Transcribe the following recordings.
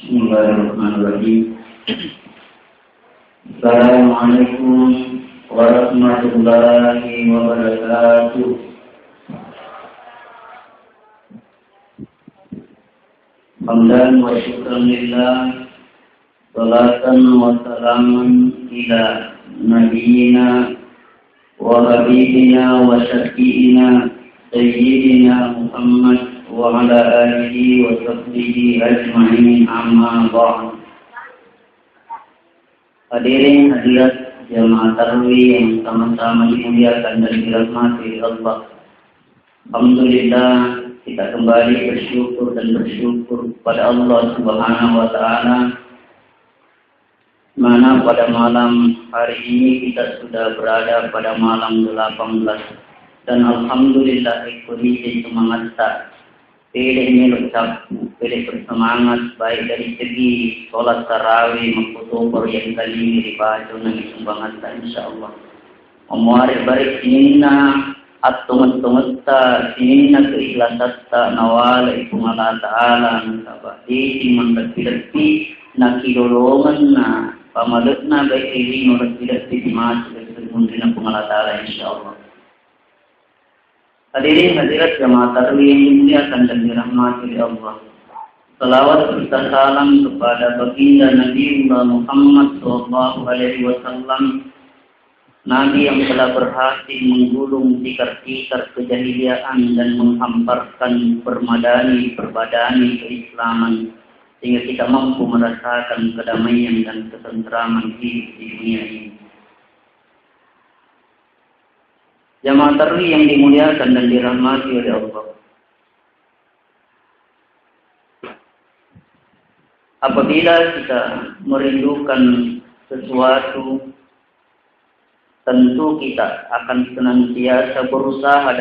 Bismillahirrahmanirrahim. Assalamualaikum warahmatullahi wabarakatuh. Hamdan wa syukran lillah, salatan wa salaman ila nabiyyina wa habibina wa syafi'ina sayyidina Muhammad wa ala alihi wa sahbihi ajma'in, amma ba'd. Hadirin hadirat jamaah tarawih yang sama-sama dimuliakan dan dirahmati Allah. Alhamdulillah, kita kembali bersyukur pada Allah Subhanahu wa taala, mana pada malam hari ini kita sudah berada pada malam 18, dan alhamdulillah kondisi semangat tak pilih melukap, pilih bersemangat baik dari segi sholat tarawih maupun yang kali ini dibaca nang sumbangan insyaallah. Memuari barik sinina at-tumat-tumata sinina keikhlasatta nawala ikumala ta'ala nasabati timan berpilih nakidolongan na pamalutna baik ini menurut pilih masuk ke mundina kumala ta'ala insyaallah. Hadirin hadirat jamaah tarawih yang dimuliakan dan dirahmati Allah. Salawat serta salam kepada baginda Nabi Muhammad SAW, Nabi yang telah berhasil menggulung tikar-tikar kejahiliaan dan menghamparkan perbadani keislaman, sehingga kita mampu merasakan kedamaian dan ketentraman hidup di dunia ini. Jamaah tarawih yang dimuliakan dan dirahmati oleh Allah. Apabila kita merindukan sesuatu, tentu kita akan senantiasa berusaha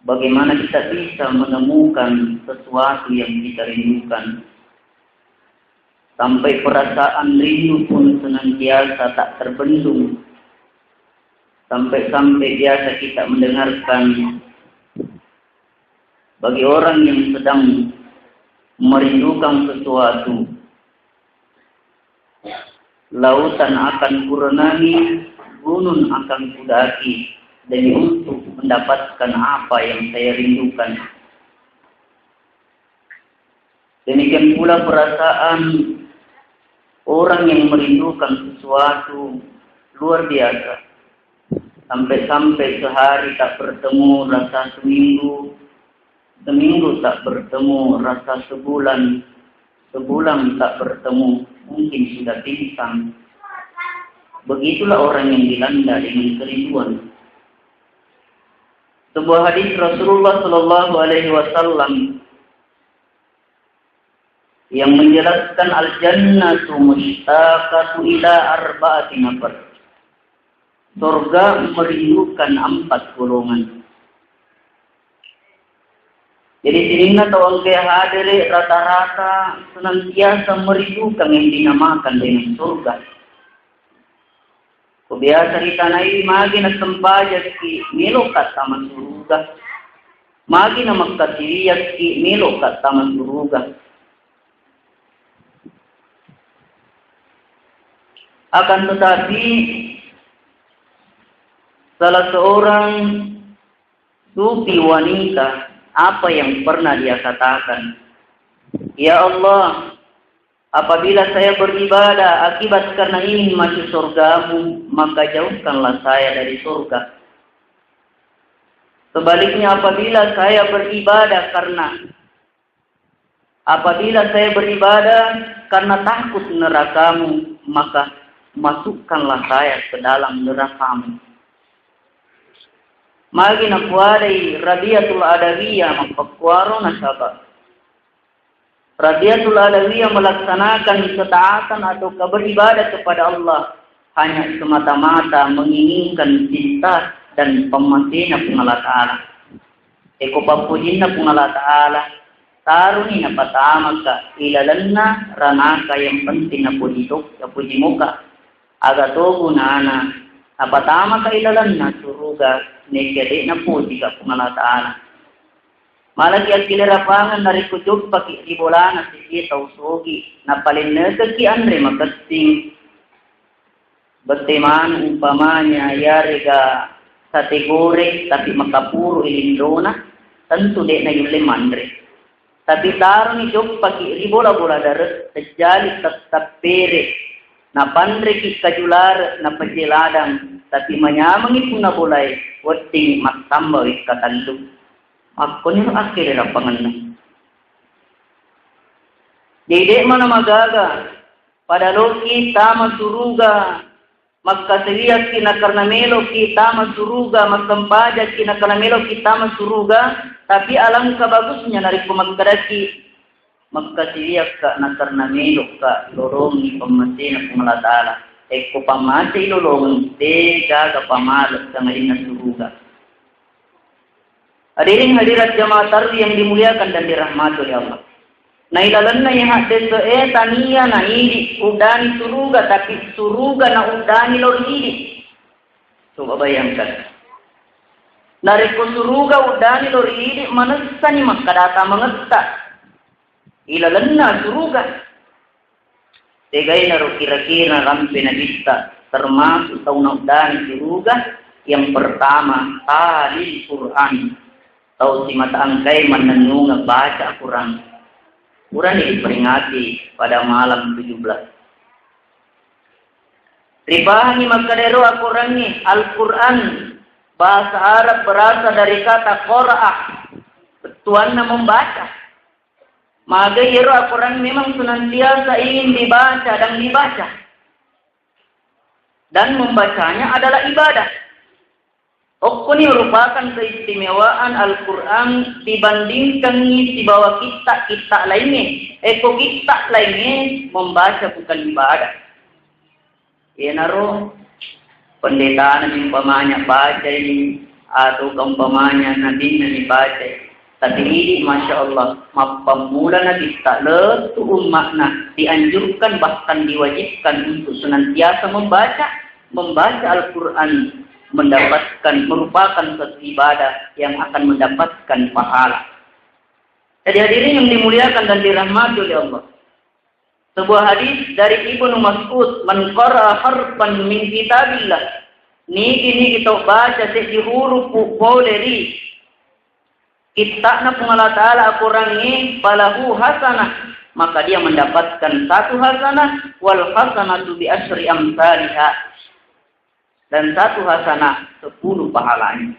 bagaimana kita bisa menemukan sesuatu yang kita rindukan. Sampai perasaan rindu pun senantiasa tak terbendung. Sampai biasa kita mendengarkan bagi orang yang sedang merindukan sesuatu, lautan akan kurenangi, gunung akan kudaki demi untuk mendapatkan apa yang saya rindukan. Demikian pula perasaan orang yang merindukan sesuatu luar biasa. Sampai sehari tak bertemu, rasa seminggu tak bertemu, rasa sebulan tak bertemu, mungkin sudah pingsan. Begitulah orang yang dilanda dengan kerinduan. Sebuah hadis Rasulullah Shallallahu Alaihi Wasallam yang menjelaskan al-jannatu mushtaqatu ila arba'ati nafar. Surga merindukan 4 golongan. Jadi sinina tawang kaya hadiri rata-rata senantiasa merindukan yang dinamakan dengan surga. Kebiasa di tanah ini magi na sempaja ki milokat taman surga. Magi na magkatiriyak ki milokat taman surga. Akan tetapi salah seorang sufi wanita, apa yang pernah dia katakan? Ya Allah, apabila saya beribadah akibat karena ingin masuk surgamu, maka jauhkanlah saya dari surga. Sebaliknya apabila saya beribadah karena takut nerakamu, maka masukkanlah saya ke dalam nerakamu. Magi nakuadai Rabiatul Adawiyah mempekuaro nasabah. Rabiatul Adawiyah melaksanakan ketaatan atau beribadah kepada Allah hanya semata-mata menginginkan cinta dan pemasina pengalat ta'ala. Eko papujinna pengalat ta'ala taruni na patama ka ilalanna ranaka yang penting na pujitok ya puji muka agatogo na napatama ka ilalanna suruga nekede na puji ka pengalat ta'ala. Malagi akile rapangan dari kujub paki ribolana si tau sogi na paling ki andre makasing berteman umpamanya ya rega sate goreng tapi makapuro ilindona tentu dek na yule mandre tapi taruh ni job paki ribola-bola darat terjali tetap pere na pandre ki kajular na penjeladang tapi manyamangi puna bolai weting maktamba katallu ako niyo akhirnya lapangan na. Dede mana magaga, pada lo kita masuruga, magkasiliyak kina karena melo kita masuruga, magkampaja kina karena melo kita masuruga, tapi alangkah bagusnya nari kumagkadaki, magkasiliyak ka na karena melo ka lorong ni pamasin na pumalatala. Eko pamati lorong, de gaga pamalat sa ngayon na suruga. Hadirin hadirat jamaah tarwi yang dimuliakan dan dirahmati oleh Allah. Na ilalanna yang hadis tania na idi udani suruga tapi suruga na udani lor idi. Coba bayangkan. Nareko suruga udani lor idi manasa ni makadata mangetta. Ilalanna suruga. Tegay na ro kira-kira rampe na lista termasuk tauna udani suruga yang pertama tali Quran. Tahu si mata angkai menenung baca Quran. Quran diperingati pada malam 17. Ribahani makadero Al-Quran Al-Quran bahasa Arab berasal dari kata qira'ah. Tuanna membaca. Maka yero Al-Quran memang senantiasa ingin dibaca dan dibaca. Dan membacanya adalah ibadah. Ini merupakan keistimewaan Al-Quran dibandingkan di bawah kita lainnya. Kita lainnya membaca bukan ibadah. Ya naro pendeta yang umpamanya baca ini atau umpamanya nanti baca. Tapi ini Masya Allah pemula kita letu makna dianjurkan bahkan diwajibkan untuk senantiasa membaca Al-Quran. Merupakan satu ibadah yang akan mendapatkan pahala. Jadi hadirin yang dimuliakan dan dirahmati oleh Allah. Sebuah hadis dari Ibnu Mas'ud, "Man qara'a harfan min kitabillah." Niki kita baca di huruf boleh kita na pengala taala Al-Quran ini falahu hasanah, maka dia mendapatkan satu hasanah wal hasanatu bi asyri amsalihha. Dan satu hasanah 10 pahalanya.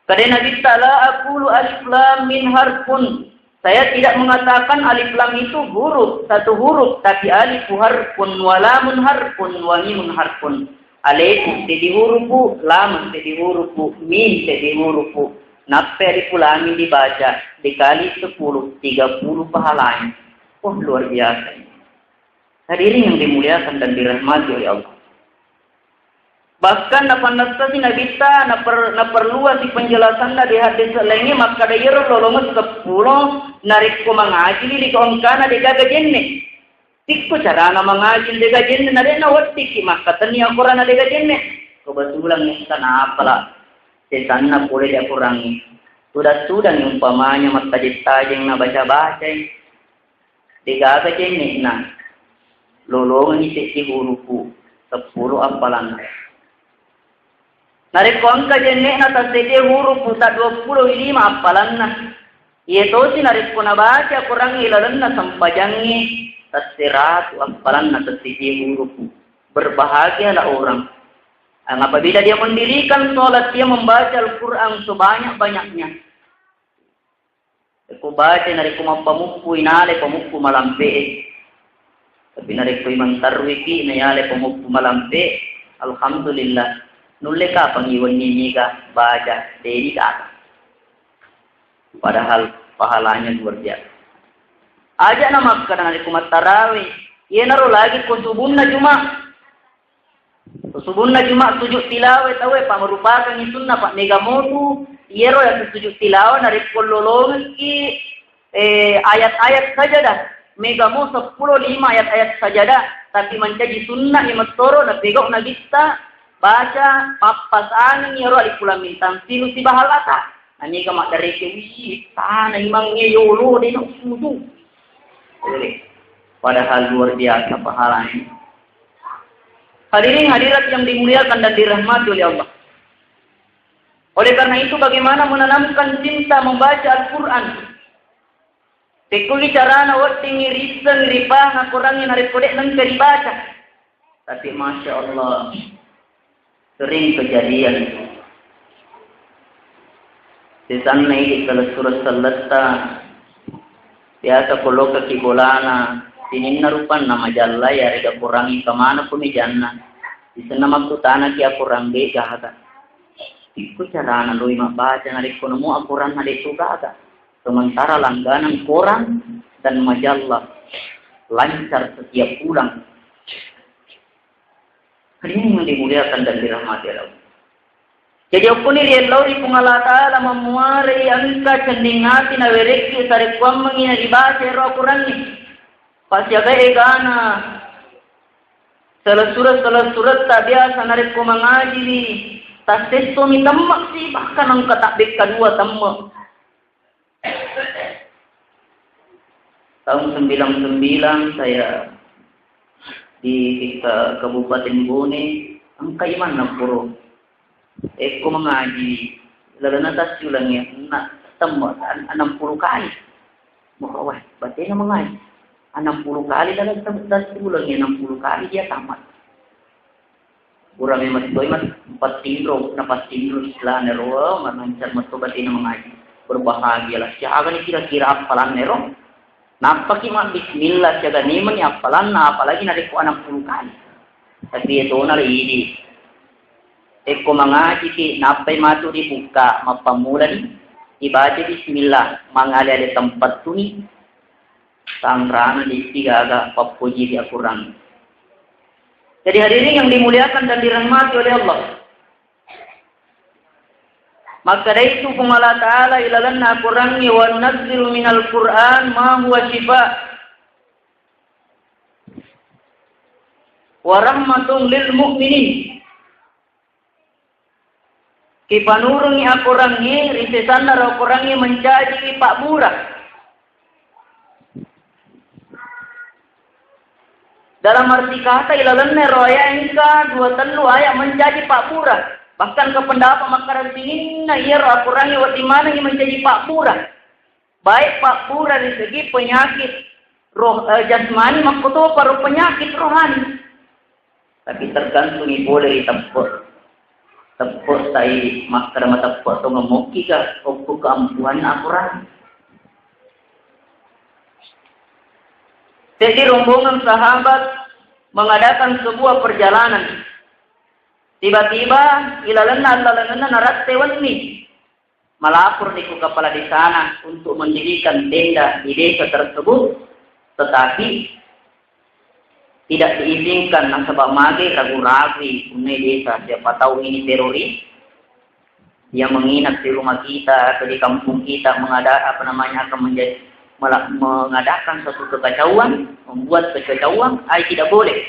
Karena Nabi Ta'ala aqulu alif lam min harfun. Saya tidak mengatakan alif lam itu huruf, satu huruf, tapi alif harfun wa lamun harfun wa mimun harfun. Alif jadi huruf, lam jadi huruf, mim jadi huruf. Nape alif lam dibaca dikali 10, 30 pahalanya. Oh luar biasa. Hadirin yang dimuliakan dan dirahmati oleh Allah. Bahkan dapat nastasi nabita na perluas di penjelasan di hadis lainnya maka dayero lolongan 10 narik ko mengaji di kaongkana de gaga jenne tikko cara na mengaji de gaga jenne na dena watti ki maka tani Al-Quran na de gaga jenne kebetulan yang sana apalah setanna boleh dia kurangi sudah yang umpamanya mata tajeng na baca de gaga jenne na lolongan isi hurufu 10 apalan. Narik angka jenne na tasede huruf puta 25 apalanna. Ito si narik ko na baca kurang ilalan na sampajangi tasiratu apalanna tasede huruf. Berbahagialah orang. Apabila dia mendirikan sholat dia membaca Al-Quran sebanyak-banyaknya. Aku baca narik ko mapamupu inale pamupu malampe. Tapi narik ko imang tarwiki nayale pamupu malampe. Alhamdulillah. Nulle ka pangiwan ni ka baca dari ka. Padahal pahalanya luar biasa. Aja nama kadang hari kumat tarawih. Ia naruh lagi kusubunna Jumat. Kusubunna Jumat sujud tilawah tahu apa merupakan sunnah Pak Megamotu. Ia roh yang sujud tilawah dari kololong ki ayat-ayat sajadah. Megamo 10 5 ayat-ayat sajadah. Tapi mencaji sunnah yang mestoro na pegok na bisa. Baca papas angin ya roh alif lam mim tamsilu si bahalata Ani ka mak dari ke tanah imang ngeyolo di nak sudu. Padahal luar biasa pahalanya. Hadirin hadirat yang dimuliakan dan dirahmati oleh Allah. Oleh karena itu bagaimana menanamkan cinta membaca Al-Quran. Tekuli carana wati ngirisan ngiripah ngakurangin hari kodek nang dibaca. Tapi Masya Allah sering kejadian itu. Di sana ini kalau surah selesta biasa kalau ke kibolana ini narupan nama jalla ya rega kurangi kemana pun jannah. Di sana maksud tanah kia kurang bega ada. Ikut carana lu mak baca nari konomu akuran nari suka ada. Sementara langganan koran dan majalah lancar setiap bulan. Ini yang dimuliakan dan dirahmati Allah. Jadi aku ni dia lauri pengala Taala memuari angka cendingati na wereki sare kuamang ina dibaca ro Quran ni. Pasti aga egana. Salah surat tak biasa narik ko mengaji ni. Tas testo ni tamak si bahkan ang katakbik kedua tamak. Tahun 99 saya di Kabupaten Bone, angka iman na puro. Eko mengaji, lalu natas ulang ya, nak temu 60 kali. Wah, berarti na mengaji 60 kali lalu natas ulang ya 60 kali dia tamat. Kurang memang itu mas 4 tindro, napas tindro istilah nero, manancar matobati na mengaji. Berbahagialah. Siapa ni kira-kira apalan nero? Napa kimak bismillah jaga niman ya apalan na apalagi na ko 60 kali. Tapi itu na ini. Eko mengaji ki napai matu dibuka mapamula ni ibaca bismillah mengalir tempat tu ni sangrana di tiga agak papuji dia kurang. Jadi hadirin yang dimuliakan dan dirahmati oleh Allah. Maka dari itu Allah Ta'ala ilalanna Qur'anni wa nunazzilu minal Qur'an ma huwa shifa wa rahmatun lil mu'minin. Kipanurungi akurangi risesan na akurangi menjadi pak murah. Dalam arti kata ilalanna roya engka dua telu ayat menjadi pak murah. Bahkan ke pendapat makaran tinggi na iya akurangi wati mana yang menjadi pak murah. Baik pak murah dari segi penyakit roh jasmani makuto paru penyakit rohani. Tapi tergantung boleh ditempur. Tepuk saya makar mata tepuk atau memuki ke oku keampuhan akuran. Jadi rombongan sahabat mengadakan sebuah perjalanan. Tiba-tiba ilalanna narat tewan ni melapor di kepala di sana untuk mendirikan tenda di desa tersebut, tetapi tidak diizinkan nasabah mage ragu-ragu punya desa. Siapa tahu ini teroris yang menginap di rumah kita atau di kampung kita akan mengadakan suatu kekacauan, membuat kekacauan, tidak boleh.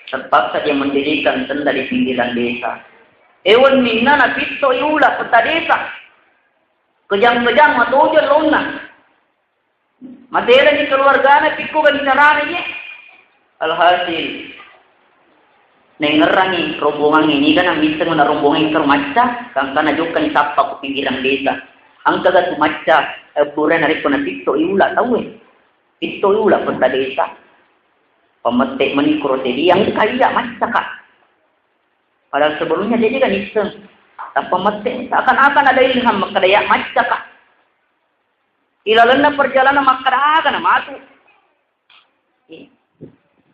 Terpaksa dia mendirikan tenda di pinggiran desa. Ewan minna na pito iula peta desa. Kejang-kejang matojan lona. Matera di keluarganya pikku gancaranya. Alhasil nengerangi rombongan ini kan ang bisa na rombongan ikar macca kang kana jokan sapa ko pinggiran desa. Ang taga macca buran hari puna pito iula tahu pito iula peta desa. Pemetik menikro tadi yang kaya macca kak. Padahal sebelumnya dia juga iseng. Tapi pemetik seakan-akan ada ilham makadaya macca kak. Ilalanna perjalanan makada akan matu.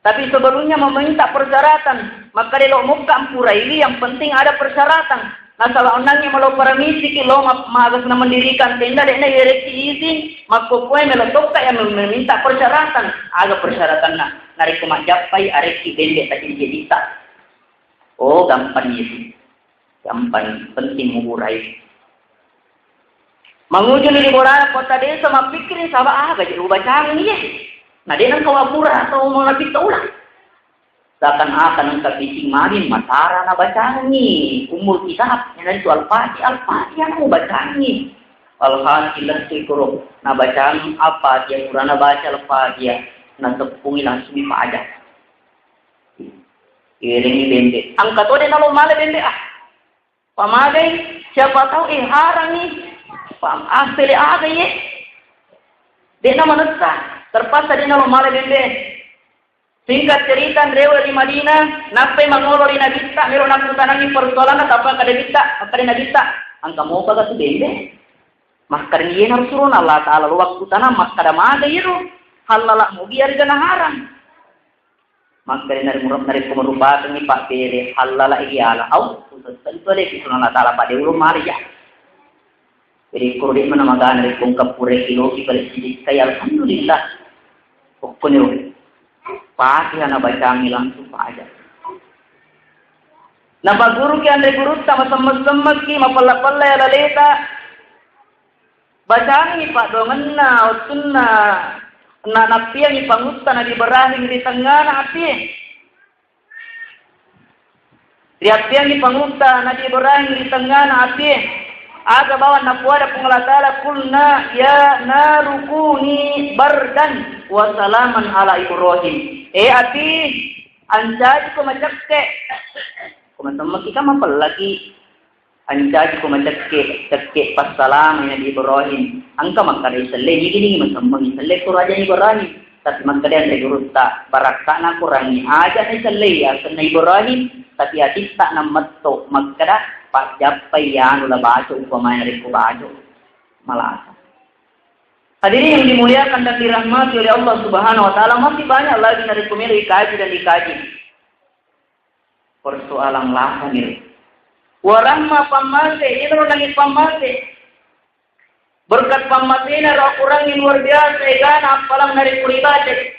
Tapi sebelumnya meminta persyaratan. Maka dia lo muka ampura ini yang penting ada persyaratan. Nah salah onangnya malu permisi ki lo magas na mendirikan tenda dekna yereki izin maka kue melotok yang meminta persyaratan. Ada persyaratan nari kumak japai areki bende tadi jadi tak. Oh gampang itu. Gampang penting mengurai. Mengujung di bola kota desa mapikirin sahabat jadi ubah canggih ya. Nah dia nang kawapura atau mau lebih tahu lah. Seakan-akan engkau bising marin matara na bacangi. Umul kitab yang dari itu Al-Fatih yang mau bacangi. Al-Hasil Al-Sikro na bacangi apa dia kurang na baca Al-Fatih na tepungi langsung dipaja. Iringi bende. Angkat tu dia nalo male bende Pamagai siapa tahu harang ni. Asli ada ye. Dia nama nesta. Terpaksa dia nalo male bende. Singkat cerita rewa di Madinah, nape mangolori na bisa, meron aku tanangi persoalan apa kada bisa, kada na bisa. Angka mau kaga tu bende. Makar ni harus surun Allah Taala waktu tanam makada maga yero. Halala mo biar gana haram. Makar ni murab nari pemerubah ni Pak Pere halala iala. Au, tentu ada kisun Allah Taala pada ulum mari ya. Jadi kurdi mana maga nari kongkap pure kilo ki pada sidik kaya alhamdulillah. Pokoknya pasti anak bacangi langsung aja. Napa guru ki andre guru sama ki mapalla ya laleta. Bacangi pak dongenna utunna na napia ni pangutta na diberahing di tengah na api. Riapia ni pangutta na diberahing di tengah na api. Aga bawa napuada pengelatala kulna ya narukuni bardan wa salaman ala Ibrahim. Ati anjaj ko macakke. Kuma kita mapal lagi. Anjaj ko macakke pas salam ya Ibrahim. Angka makare salle gini masamang salle ko raja Ibrahim. Tapi makare ante gurutta barakana kurangi aja ni salle ya sanna Ibrahim tapi ati tak namatto makara pas japai yang ulah baca upamanya reku baca malah. Hadirin yang dimuliakan dan dirahmati oleh Allah Subhanahu wa taala, masih banyak lagi dari pemilik dikaji dan dikaji. Persoalan lahan ini. Warahma pamase, ini lagi pamase. Berkat pamasena roh kurang yang luar biasa, egana apalang dari kuribace.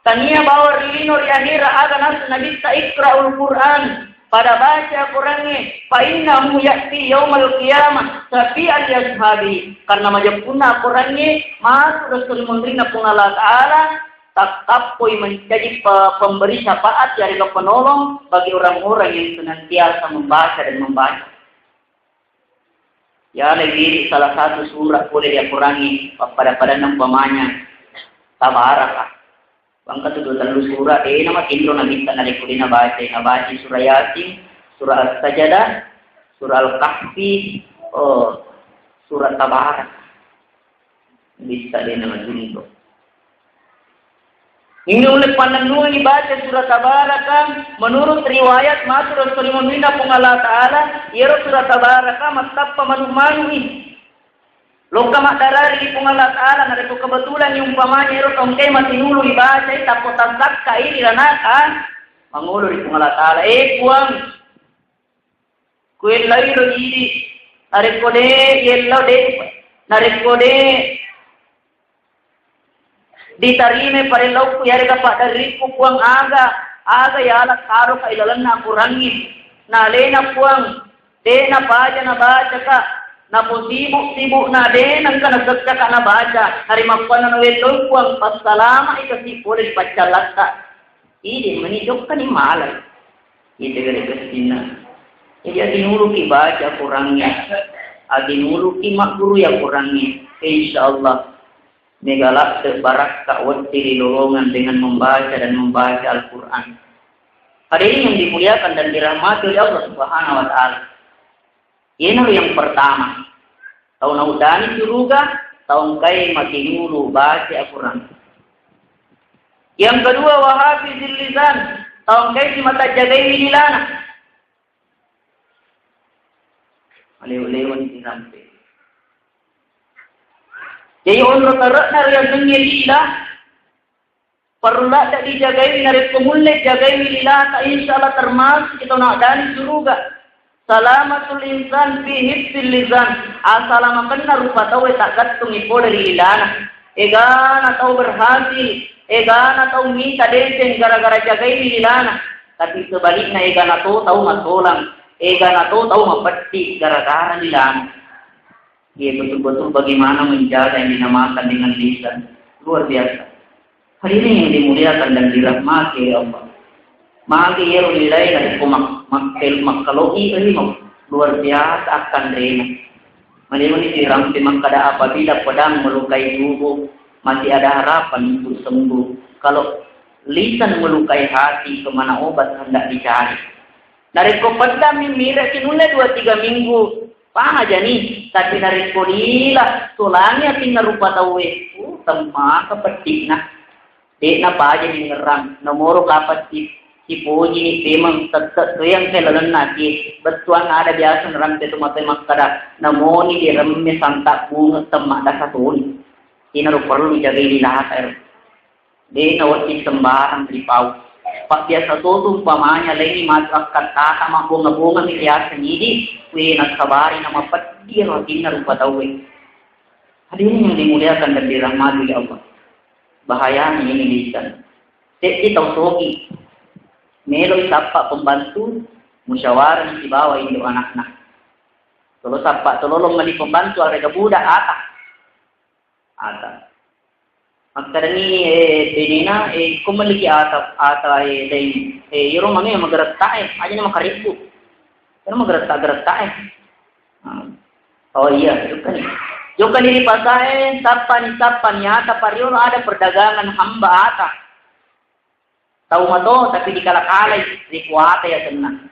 Tania bawa rilino di akhir aga nas nabi sa ikra'ul Qur'an. Pada baca Qur'annya, fa innahu ya'ti yaumal qiyamah safi'an yazhabi. Karena majapuna Qur'annya masuk Rasul Munrina Allah Ta'ala takapoi menjadi pemberi syafaat dari penolong bagi orang-orang yang senantiasa membaca dan membaca. Ya lagi salah satu surat boleh dia kurangi pada umpamanya Tabarakah. Bangka tu dalam surah nama kindro nabi tanah kulina baca surah Yasin, surah Al-Sajdah, surah Al-Kahfi, surah Tabarak. Bisa dia nama junto. Ini oleh pandangan ini baca surah Tabarak menurut riwayat masuk Rasulullah Allah Taala, ia surah Tabarak matapa manu ini. Loka makdarari di Allah Ta'ala na itu kebetulan yung umpamanya iro tongkay matinulo ibaca tapos tasak kaili ranakan mangulo di Allah Ta'ala kuang kuil lairo iri narekode yellow de narekode ditarime parilaw ku yari dapat dari kuang aga yala karo kailalan na kurangin na lena kuang de na baca ka na po sibuk na din ang kanasagsa ka na baca. Harimakpan na nawetong kuwang pasalama ikasi po rin pacalata. Hindi, manidok ka ni malay. Hindi ka rin kasi na. Hindi, adinulog ibaca kurangnya. Adinulog imakguru ya kurangnya. Insyaallah. Megalak terbarak kawat dilolongan dengan membaca dan membaca Al-Quran. Hari ini yang dimuliakan dan dirahmati oleh Allah Subhanahu wa Ta'ala. Ini yang pertama. Tahun naudani suruga, tahun kai matinulu baca Al-Quran. Yang kedua wahafizil lisan, tahun kai si mata jagai mililana. Lew-lewan si sampai. Jadi orang terak yang mengilah, perlu tak dijagai dari pemulik jagai mililana. Insyaallah termasuk kita naudani suruga. Salamatul insan fi hifzil lisan. Asalama kanna rupa tahu tak gatung ipo dari ilana. Egana tahu berhasil. Egana tahu minta desen gara-gara jagai ilana. Tapi sebaliknya egana tahu matolang. Egana tahu mapeti gara-gara ilana. Ia betul-betul bagaimana menjaga yang dinamakan dengan lisan. Luar biasa. Hari ini yang dimuliakan dan dirahmati oleh Allah. Maki yero nilai na ko makaloi luar biasa akan rena. Mani siram si makada apabila pedang melukai tubuh masih ada harapan untuk sembuh. Kalau lisan melukai hati kemana obat hendak dicari. Dari ko pedang mira kinula 2-3 minggu. Pa aja nih, tapi dari ko lila tulangnya tinggal rupa tawe. Tema kepetik nah. Dek na pa aja ngerang. Nomor kapat si puji ni memang tetap yang kelalan nasi betuan ada biasa nerang itu mata makada namoni di remme santak bunga temak dah satu ni ini perlu jaga ini lah air dia nawati sembarang di pau pak biasa tu umpamanya lagi masuk kata sama bunga-bunga ni biasa ni we nak sabari nama pedir rotina rupa tahu hadirin yang dimuliakan dan dirahmati oleh Allah bahayanya ini lisan kita sogi Melo sapa pembantu musyawarah di bawah induk anak-anak. Kalau sapa tolong mali pembantu ada budak ata. Makanya ni benina kumuliki ata dai yoro mami maggerak tae aja nama karibu. Kan maggerak tae. Oh iya, juga ni pasae sapa ni ata pariolo ada perdagangan hamba ata. Tahu mato tapi dikala-kalai dikuata ya tenang.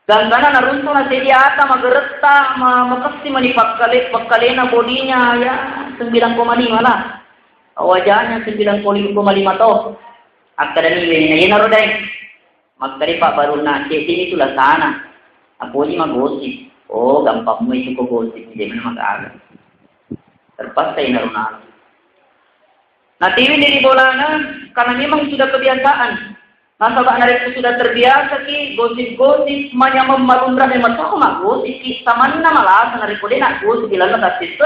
Dan karena narunto na sedi ata magerta makasti manipakkalena bodinya ya 9,5 lah. Wajahnya 9,5 to. Akada ni wenina yenaro dai. Magkari pa baru na sedi itulah sana. Apo ni magosi. Oh gampang mo itu ko gosi hindi man mag-aga. Terpaksa inaruna. Nah, TV di bola karena memang sudah kebiasaan. Nasabah narek sudah terbiasa ki gosip-gosip semuanya memarundra dan macam gosip ki sama nama malah narek kode nak gosip bilang tak situ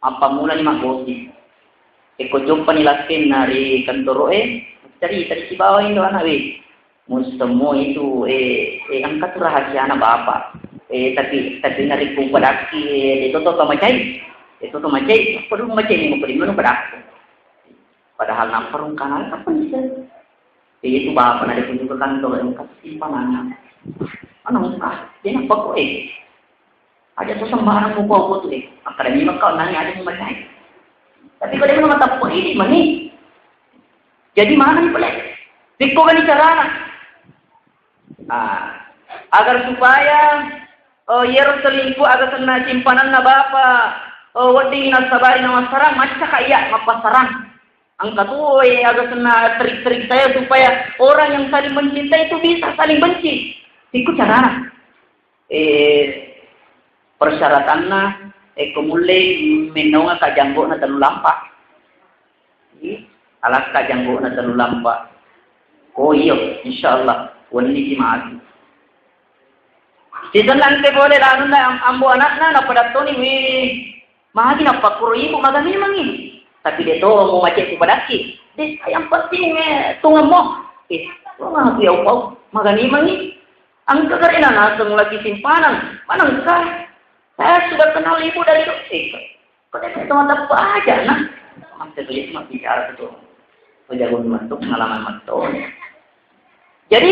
Apa mula ni mak gosip? Eko jumpa ni laskin nari kantor tadi si bawah itu anak Mustamo itu angkat rahasia anak bapak. Tapi nari kumpadaki itu to macai. Itu to macai, perlu macai ni mo perlu pada padahal namparong kanal apa sih? Itu bapak ada kunjung ke kantor yang kasih simpanan. Ano ka? Yan ang pagko Ada sesembahan mo po to Akademi makau nanya ada mo macay. Tapi kalau dia mengatakan ini mani. Jadi mana ni pala? Dikko gani carana. Agar supaya yero selingkuh agar kena simpanan na bapa. Wadi na sabari na masarang macam kaya mapasarang. Angkat agak kena trik-trik saya supaya orang yang saling mencintai itu bisa saling benci. Ikut cara. Persyaratannya kumulai menonga kajanggo na terlalu lampak. Alas kajanggo na terlalu lampak. Oh iya, insyaallah wani jimaat. Season nanti boleh lalu na ambo anak na pada toni mahagi na pakuro ibu magami mangi. Tapi dia tahu mau macam tu padaki. Dia yang penting tunggu mo. Tunggu aku ya kau magani mangi. Angka karena naseng lagi simpanan. Mana engkau? Saya sudah kenal ibu dari itu. Kau dah tahu apa aja nah. Maksud dia cuma bicara itu. Penjagaan masuk pengalaman masuk. Jadi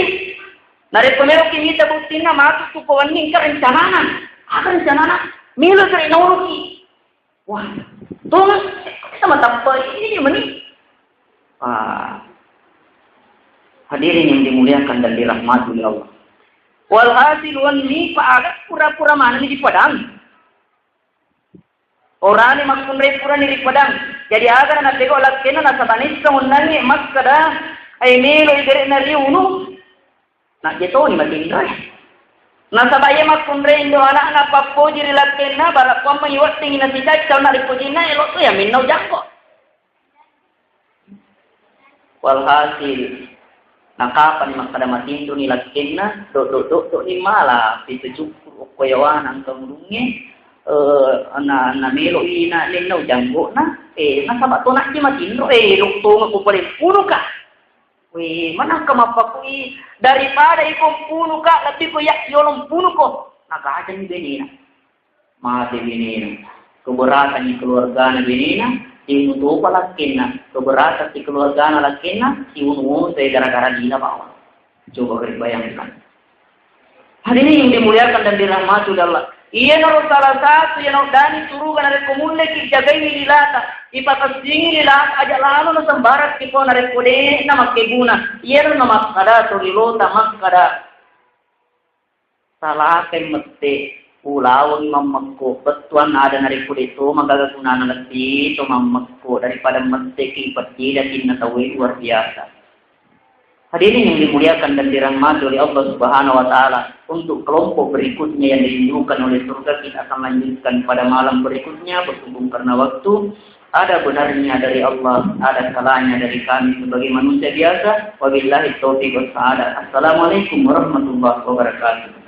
dari pemilik kita buktinya masuk tu kawan ni rencana. Akan rencana. Milo dari nauruki. Wah, tunggu. Sama tanpa ini meni. Hadirin yang dimuliakan dan dirahmati oleh Allah. Walhasil wanni agak pura-pura mana di padang. Orang ni maksud pura ni di padang. Jadi agar nak tengok lakena nak sabanis kemunangi maskada ay melo igere na riuno. Nak jeto ni matinggal. Nasa baye makunre indo anak na papo jiri lakena barak kwa mayiwat tingin na sisa ikaw na ripojina elo to ya minnaw jangko. Walhasil nakapan makada matinto ni lakena do ni mala pitu cukup koyawan ang kamulungi na melo ina minnaw jangko na nasa bato na si matinto lukto nga ko pa rin puno ka. Mana ka mapakui daripada ikong puno ka lebih ko yak yolong puno ko nagajan ni benina mati benina keberatan ni keluarga na benina si unu palakinna, keberatan si keluarga lakinna, si unu saya gara-gara dina bawah. Coba bayangkan. Hari ini yang dimuliakan dan dirahmati oleh Allah. Iya naro salah satu yang dani turugan dari komunle ki jagai lilata, ipatasing lilata aja lalu no sembarat ki ko nare kode nama kebuna. Iya no maskada to lilota maskada. Salah kemete ulawang mamako betuan ada nare kode to magaguna nanti to mamako daripada mete ki pati dan inna tawi luar biasa. Hadirin yang dimuliakan dan dirahmati oleh Allah Subhanahu wa taala, untuk kelompok berikutnya yang dirindukan oleh surga kita akan lanjutkan pada malam berikutnya berhubung karena waktu. Ada benarnya dari Allah, ada salahnya dari kami sebagai manusia biasa. Wabillahi taufiq was sa'adah. Assalamualaikum warahmatullahi wabarakatuh.